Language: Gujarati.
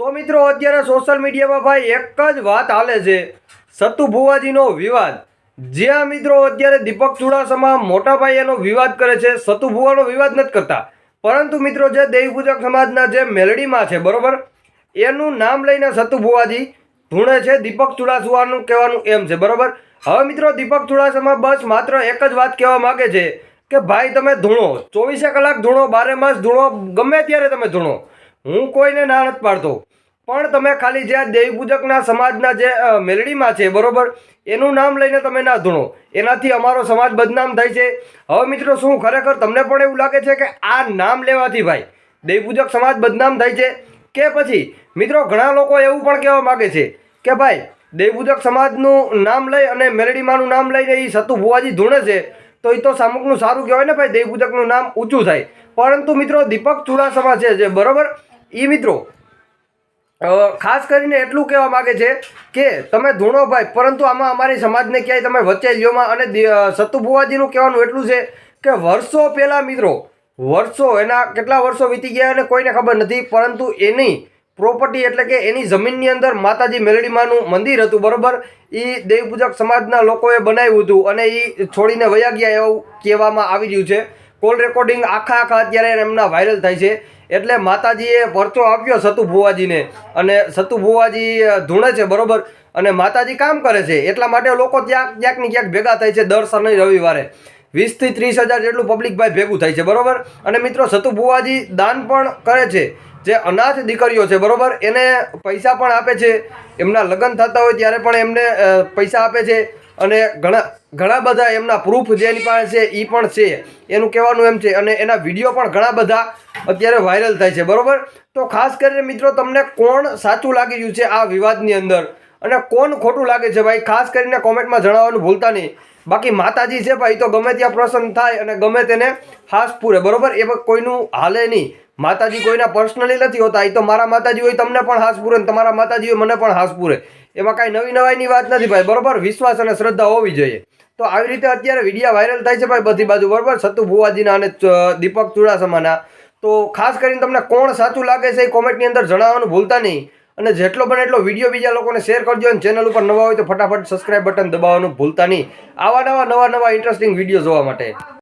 તો મિત્રો અત્યારે સોશિયલ મીડિયામાં ભાઈ એક જ વાત હાલે છે, સતુ ભુવાજીનો વિવાદ। જ્યાં મિત્રો અત્યારે દીપક ચુડાસમા મોટા ભાઈ એનો વિવાદ કરે છે, સતુ ભુવાનો વિવાદ નથી કરતા, પરંતુ મિત્રો જે દેવપૂજક સમાજના જે મેલડીમાં છે બરોબર, એનું નામ લઈને સતુ ભુવાજી ધૂણે છે દીપક ચુડાસમાનું કહેવાનું એમ છે બરોબર। હવે મિત્રો દીપક ચુડાસમા બસ માત્ર એક જ વાત કહેવા માગે છે કે ભાઈ તમે ધૂણો, 24 કલાક ધૂણો, 12 માસ ધૂણો, ગમે ત્યારે તમે ધૂણો, હું કોઈને ના નથી પાડતો, પણ તમે ખાલી જે દેવપૂજકના સમાજના જે મેલડીમાં છે બરોબર, એનું નામ લઈને તમે ના ધૂણો, એનાથી અમારો સમાજ બદનામ થાય છે। હવે મિત્રો શું ખરેખર તમને પણ એવું લાગે છે કે આ નામ લેવાથી ભાઈ દેવપૂજક સમાજ બદનામ થાય છે, કે પછી મિત્રો ઘણા લોકો એવું પણ કહેવા માગે છે કે ભાઈ દેવપૂજક સમાજનું નામ લઈ અને મેલડીમાંનું નામ લઈને એ સતુ ભુવાજી ધૂણે છે, તો એ તો સામુકનું સારું કહેવાય ને ભાઈ, દેવપૂજકનું નામ ઊંચું થાય। પરંતુ મિત્રો દીપક ચુડાસમા છે જે બરોબર, એ મિત્રો ખાસ કરીને એટલું કહેવા માગે છે કે તમે ધૂણો ભાઈ, પરંતુ આમાં અમારી સમાજને ક્યાંય તમે વચ્ચે લ્યોમાં। અને સતુ ભુવાજીનું કહેવાનું એટલું છે કે વર્ષો પહેલાં મિત્રો, વર્ષો એના કેટલા વર્ષો વીતી ગયા અને કોઈને ખબર નથી, પરંતુ એની પ્રોપર્ટી એટલે કે એની જમીનની અંદર માતાજી મેલડીમાંનું મંદિર હતું બરોબર, એ દેવપૂજક સમાજના લોકોએ બનાવ્યું હતું અને એ છોડીને વયા ગયા એવું કહેવામાં આવી રહ્યું છે। કોલ રેકોર્ડિંગ આખા અત્યારે એમના વાયરલ થાય છે। એટલે માતાજીએ પરચો આપ્યો સતુ ભુવાજીને અને સતુ ભુવાજી ધૂણે છે બરોબર, અને માતાજી કામ કરે છે, એટલા માટે લોકો ક્યાંક ને ક્યાંક ભેગા થાય છે દર શનિ રવિવારે 20 થી 30 હજાર જેટલું પબ્લિક ભાઈ ભેગું થાય છે બરોબર। અને મિત્રો સતુ ભુવાજી દાન પણ કરે છે, જે અનાથ દીકરીઓ છે બરોબર, એને પૈસા પણ આપે છે, એમના લગ્ન થતા હોય ત્યારે પણ એમને પૈસા આપે છે, અને ઘણા બધા એમના પ્રૂફ જે એની પાસે છે એ પણ છે, એનું કહેવાનું એમ છે। અને એના વિડીયો પણ ઘણા બધા અત્યારે વાયરલ થાય છે બરોબર। તો ખાસ કરીને મિત્રો તમને કોણ સાચું લાગી રહ્યું છે આ વિવાદની અંદર અને કોણ ખોટું લાગે છે ભાઈ, ખાસ કરીને કોમેન્ટમાં જણાવવાનું ભૂલતા નહીં। બાકી માતાજી છે ભાઈ તો ગમે ત્યાં પ્રસન્ન થાય અને ગમે તેને હાસ પૂરે બરોબર, એ કોઈનું હાલે નહીં। માતાજી કોઈના પર્સનલી નથી હોતા, એ તો મારા માતાજી હોય તમને પણ હાસ પૂરે, તમારા માતાજી હોય મને પણ હાસ પૂરે, એમાં કાંઈ નવી નવાઈની વાત નથી ભાઈ બરોબર, વિશ્વાસ અને શ્રદ્ધા હોવી જોઈએ। તો આવી રીતે અત્યારે વિડીયો વાયરલ થાય છે ભાઈ બધી બાજુ બરોબર, સતુ ભુવાજીના અને દીપક ચુડાસમાના। તો ખાસ કરીને તમને કોણ સાચું લાગે છે એ કોમેન્ટની અંદર જણાવવાનું ભૂલતા નહીં, અને જેટલો બને એટલો વિડીયો બીજા લોકોને શેર કરજો, અને ચેનલ ઉપર નવા હોય તો ફટાફટ સબસ્ક્રાઇબ બટન દબાવવાનું ભૂલતા નહીં આવા નવા ઇન્ટરેસ્ટિંગ વિડીયો જોવા માટે।